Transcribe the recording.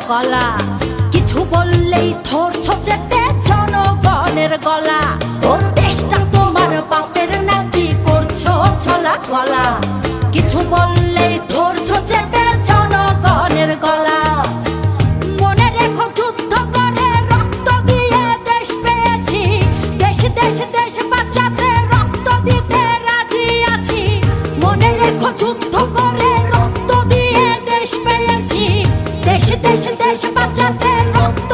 গলা, কিছু বললেই ধরছো চেটে জনগণের গলা। ওর দেশটা তোমার বাপের নাকি করছো ছলা গলা, কিছু বললেই ধরছো চেটে জনগণের গলা। মনে রেখো যুদ্ধ করে রক্ত দিয়ে দেশ পেয়েছি, দেশ দেশ দেশ বাঁচাতে রক্ত দিতে রাজি আছি। মনে রেখো যুদ্ধ করে রক্ত দিয়ে দেশ পেয়েছি, দেশ দেশ দেশ বাঁচাতে রক্ত